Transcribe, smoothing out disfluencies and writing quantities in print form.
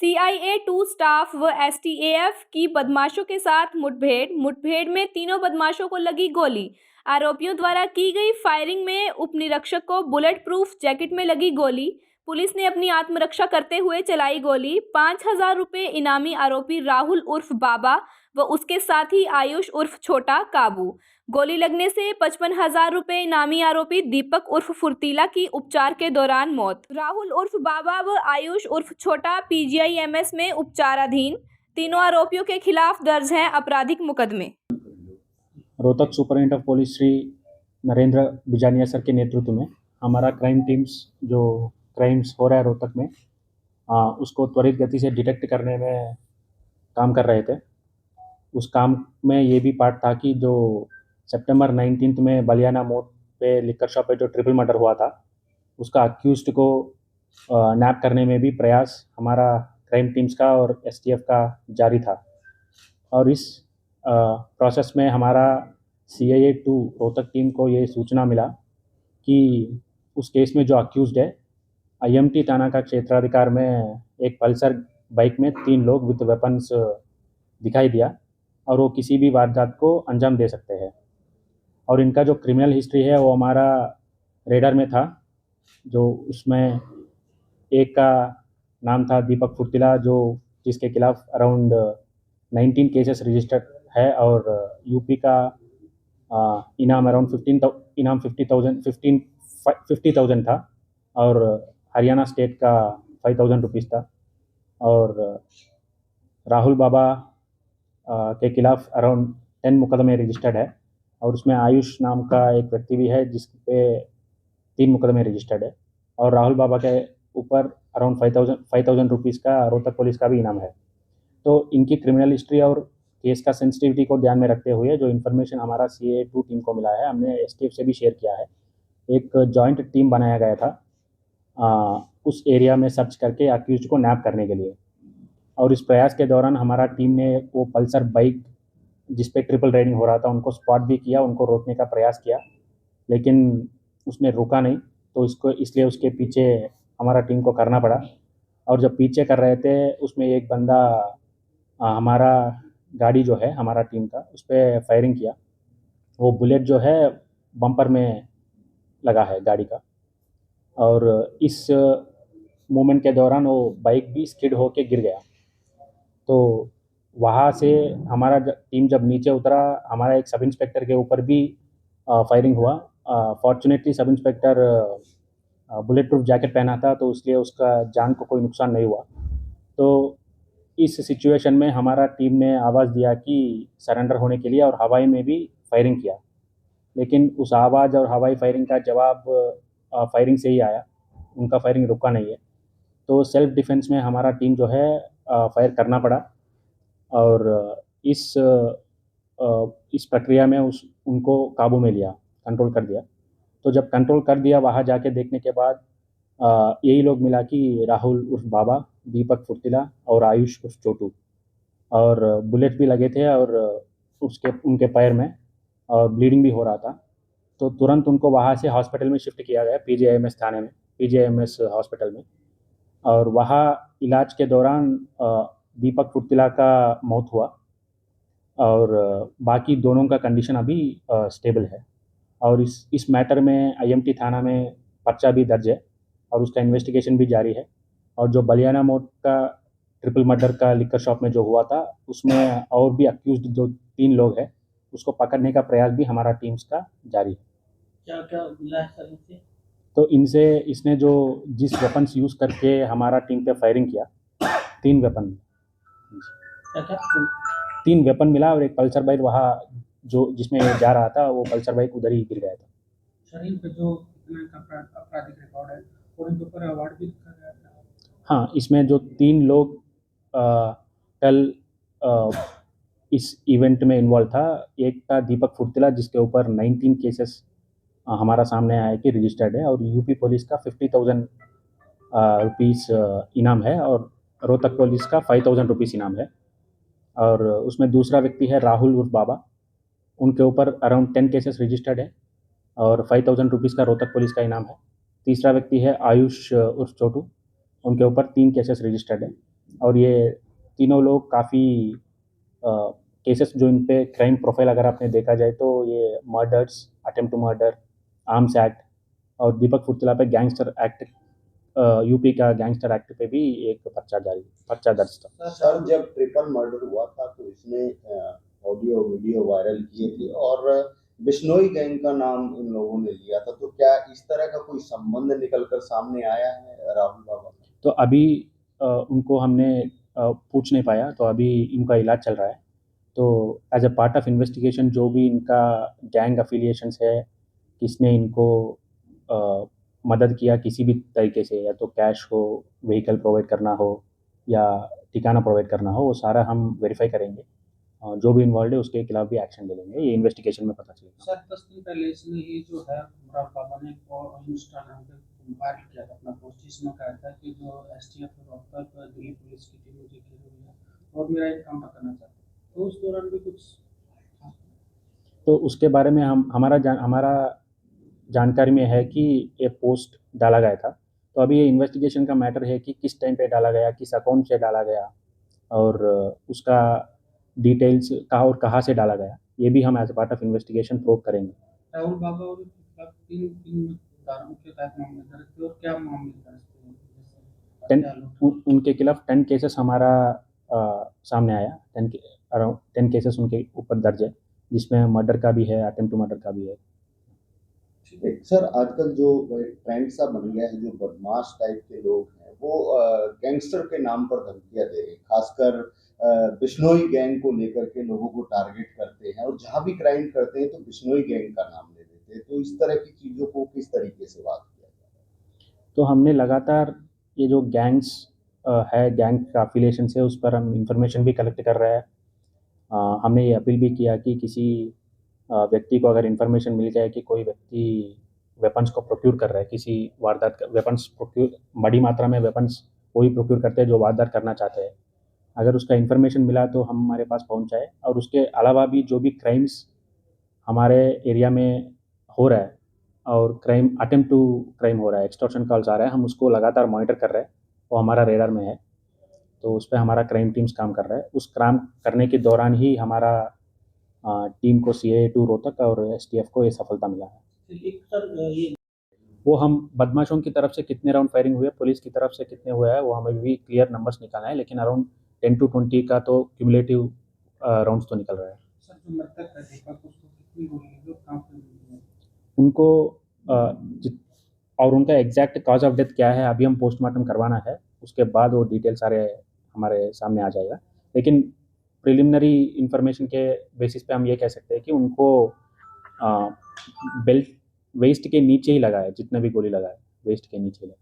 CIA-2 staff व STAF की बदमाशों के साथ मुठभेड़ में तीनों बदमाशों को लगी गोली। आरोपियों द्वारा की गई फायरिंग में उपनिरीक्षक को बुलेट प्रूफ जैकेट में लगी गोली। पुलिस ने अपनी आत्मरक्षा करते हुए चलाई गोली। 5,000 रुपये इनामी आरोपी राहुल उर्फ बाबा व उसके साथी आयुष उर्फ छोटा काबू। गोली लगने से 55,000 रुपये इनामी आरोपी दीपक उर्फ फुर्तीला की उपचार के दौरान मौत। राहुल उर्फ बाबा व आयुष उर्फ छोटा PGIMS में उपचाराधीन। तीनों आरोपियों के खिलाफ दर्ज हैं आपराधिक मुकदमे। Rohtak superintendent of police Shri Narendra Bijaniya sir के नेतृत्व में हमारा क्राइम टीम्स जो क्राइम्स हो रहा है रोहतक में उसको त्वरित गति से डिटेक्ट करने में काम कर रहे थे। उस काम में ये भी पार्ट था कि जो सितंबर 19 में बलियाना मोड़ पे लिकर शॉप पे जो ट्रिपल मर्डर हुआ था उसका अक्यूज्ड को नैप करने में भी प्रयास हमारा क्राइम टीम्स का और STF का जारी था। और इस प्रोसेस में हमारा CIA-2 रोहतक टीम को ये सूचना मिला कि उस केस में जो अक्यूज्ड है IMT थाना का क्षेत्राधिकार में एक पल्सर बाइक में 3 लोग विद वेपन्स दिखाई दिया और वो किसी भी वारदात को अंजाम दे सकते हैं। और इनका जो क्रिमिनल हिस्ट्री है वो हमारा रेडर में था। जो उसमें एक का नाम था दीपक फुर्तीला जो जिसके खिलाफ अराउंड 19 केसेस रजिस्टर्ड है और यूपी का इनाम अराउंड 50,000 था और हरियाणा स्टेट का 5,000 रुपीज़ था। और राहुल बाबा के खिलाफ अराउंड 10 मुकदमे रजिस्टर्ड है और उसमें आयुष नाम का एक व्यक्ति भी है जिस पे 3 मुकदमे रजिस्टर्ड है। और राहुल बाबा के ऊपर अराउंड 5,000 रुपीज़ का रोहतक पुलिस का भी इनाम है। तो इनकी क्रिमिनल हिस्ट्री और केस का सेंसिटिविटी को ध्यान में रखते हुए जो इन्फॉर्मेशन हमारा CIA-2 टीम को मिला है हमने STF से भी शेयर किया है। एक जॉइंट टीम बनाया गया था उस एरिया में सर्च करके अक्यूज्ड को नैप करने के लिए। और इस प्रयास के दौरान हमारा टीम ने वो पल्सर बाइक जिस पे ट्रिपल राइडिंग हो रहा था उनको स्पॉट भी किया, उनको रोकने का प्रयास किया लेकिन उसने रुका नहीं, तो इसलिए उसके पीछे हमारा टीम को करना पड़ा। और जब पीछे कर रहे थे उसमें एक बंदा हमारा गाड़ी जो है हमारा टीम का उस पर फायरिंग किया। वो बुलेट जो है बम्पर में लगा है गाड़ी का और इस मूवमेंट के दौरान वो बाइक भी स्किड होके गिर गया। तो वहाँ से हमारा टीम जब नीचे उतरा हमारा एक सब इंस्पेक्टर के ऊपर भी फायरिंग हुआ। Fortunately sub inspector bullet proof jacket पहना था तो इसलिए उसका जान को कोई नुकसान नहीं हुआ। तो इस सिचुएशन में हमारा टीम ने आवाज़ दिया कि सरेंडर होने के लिए और हवाई में भी फायरिंग किया, लेकिन उस आवाज़ और हवाई फायरिंग का जवाब फायरिंग से ही आया, उनका फायरिंग रुका नहीं है। तो सेल्फ डिफेंस में हमारा टीम जो है फायर करना पड़ा और इस प्रक्रिया में उनको काबू में लिया, कंट्रोल कर दिया। तो जब कंट्रोल कर दिया वहाँ जाके देखने के बाद यही लोग मिला कि राहुल उर्फ बाबा, दीपक फुर्तीला और आयुष उर्फ छोटू, और बुलेट भी लगे थे और उनके पैर में और ब्लीडिंग भी हो रहा था। तो तुरंत उनको वहाँ से हॉस्पिटल में शिफ्ट किया गया PGIMS थाने में, PGIMS हॉस्पिटल में। और वहाँ इलाज के दौरान दीपक फुर्तीला का मौत हुआ और बाकी दोनों का कंडीशन अभी स्टेबल है। और इस मैटर में IMT थाना में पर्चा भी दर्ज है और उसका इन्वेस्टिगेशन भी जारी है। और जो बलियाना मोड़ का ट्रिपल मर्डर का लिकर शॉप में जो हुआ था उसमें और भी अक्यूज्ड जो 3 लोग हैं उसको पकड़ने का प्रयास भी हमारा टीम्स का जारी है। क्या क्या मिला है सर इनसे? तो इनसे इसने जो जिस वेपन्स यूज़ करके हमारा टीम पे फायरिंग किया 3 वेपन, क्या 3 वेपन मिला और एक पल्सर बाइक वहाँ जो जिसमें जा रहा था वो पल्सर बाइक उधर ही गिर गया था। शरीर पे जो आपराधिक रिकॉर्ड है और इनके ऊपर अवार्ड भी लिखा गया था। हाँ, इसमें जो 3 लोग कल इस इवेंट में इन्वॉल्व था, एक था दीपक फुर्तीला जिसके ऊपर 19 केसेस हमारा सामने आया कि रजिस्टर्ड है और यूपी पुलिस का 50,000 रुपीज़ इनाम है और रोहतक पुलिस का 5,000 रुपीज़ इनाम है। और उसमें दूसरा व्यक्ति है राहुल उर्फ बाबा, उनके ऊपर अराउंड 10 केसेस रजिस्टर्ड है और 5,000 रुपीज़ का रोहतक पुलिस का इनाम है। तीसरा व्यक्ति है आयुष उर्फ छोटू, उनके ऊपर 3 केसेस रजिस्टर्ड है और ये तीनों लोग काफ़ी केसेस जो इन पे क्राइम प्रोफाइल अगर आपने देखा जाए तो ये murders, attempt to murder, arms act और दीपक फुर्तिला पे गैंगस्टर एक्ट, यूपी का गैंगस्टर एक्ट पे भी एक पर्चा दर्ज था। सर जब ट्रिपल मर्डर हुआ था तो इसने ऑडियो वीडियो वायरल किए थे और बिश्नोई गैंग का नाम इन लोगों ने लिया था, तो क्या इस तरह का कोई संबंध निकलकर सामने आया है राहुल बाबा का? तो अभी उनको हमने पूछ नहीं पाया, तो अभी इनका इलाज चल रहा है। तो as a part of investigation जो भी इनका गैंग अफिलिएशंस है, किसने इनको मदद किया किसी भी तरीके से, या तो कैश हो, व्हीकल प्रोवाइड करना हो या ठिकाना प्रोवाइड करना हो, वो सारा हम वेरीफाई करेंगे। जो भी इन्वॉल्व है उसके खिलाफ भी एक्शन ले लेंगे, ये इन्वेस्टिगेशन में पता चलेगा। सर 10 दिन पहले इसने ये जो है राहुल बाबा ने इंस्टाग्राम पे वायरल किया था अपना पोस्ट, जिसमें कहा था कि जो एसटीएफ रोहतक दिल्ली पुलिस की टीम मुझे घेरी हुई है और मेरा एक काम करना चाहते हैं, तो उस दौरान भी कुछ तो उसके बारे में हमारा जानकारी में है कि ये पोस्ट डाला गया था। तो अभी ये इन्वेस्टिगेशन का मैटर है कि किस टाइम पे डाला गया, किस अकाउंट से डाला गया और उसका डिटेल्स कहाँ से डाला गया, ये भी हम as part of investigation prove करेंगे। राहुल बाबा और उनके खिलाफ तीन धाराओं के तहत मामले दर्ज थे और क्या मामले दर्ज थे? 10 उनके खिलाफ 10 केसेस हमारा सामने आया। 10 केसेस उनके ऊपर दर्ज है, जिसमें मर्डर का भी है, अटेम्प्ट टू मर्डर का भी है। सर आजकल जो ट्रेंड सा बन गया है, जो बदमाश टाइप के लोग हैं वो गैंगस्टर के नाम पर धमकियां दे रहे हैं, खासकर बिश्नोई गैंग को लेकर के लोगों को टारगेट करते हैं और जहां भी क्राइम करते हैं तो बिश्नोई गैंग का नाम ले देते हैं। तो इस तरह की चीजों को किस तरीके से बात किया जाए? तो हमने लगातार ये जो गैंग्स है, गैंग का अफिलिएशन है, उस पर हम इंफॉर्मेशन भी कलेक्ट कर रहे हैं। हमने ये अपील भी किया कि किसी व्यक्ति को अगर इंफॉर्मेशन मिल जाए कि कोई व्यक्ति वेपन्स को प्रोक्योर कर रहा है, किसी वारदात का वेपन्स प्रोक्योर, बड़ी मात्रा में वेपन्स वही प्रोक्योर करते हैं जो वारदात करना चाहते हैं, अगर उसका इंफॉर्मेशन मिला तो हम हमारे पास पहुंचाए। और उसके अलावा भी जो भी क्राइम्स हमारे एरिया में हो रहा है और क्राइम, अटेम्प्ट टू क्राइम हो रहा है, एक्सटॉर्शन कॉल्स आ रहा है, हम उसको लगातार मॉनिटर कर रहे हैं, वो हमारा रेडार में है। तो उस पर हमारा क्राइम टीम्स काम कर रहा है। उस काम करने के दौरान ही हमारा टीम को CIA2 रोहतक और STF को ये सफलता मिला है। वो हम बदमाशों की तरफ से कितने राउंड फायरिंग हुए, पुलिस की तरफ से कितने हुए हैं, वो हमें भी क्लियर नंबर्स निकालना है, लेकिन अराउंड 10 to 20 का तो क्यूमुलेटिव राउंड्स तो निकल रहा है। सर जो मृतक है दीपक, उसको कितनी गोली लगी और कहाँ पे लगी है? उनको और उनका एग्जैक्ट कॉज ऑफ डेथ क्या है अभी हम पोस्टमार्टम करवाना है, उसके बाद वो डिटेल सारे हमारे सामने आ जाएगा। लेकिन प्रिलिमिनरी इंफॉर्मेशन के बेसिस पे हम ये कह सकते हैं कि उनको बेल्ट वेस्ट के नीचे ही लगा है, जितने भी गोली लगा है वेस्ट के नीचे लगा है।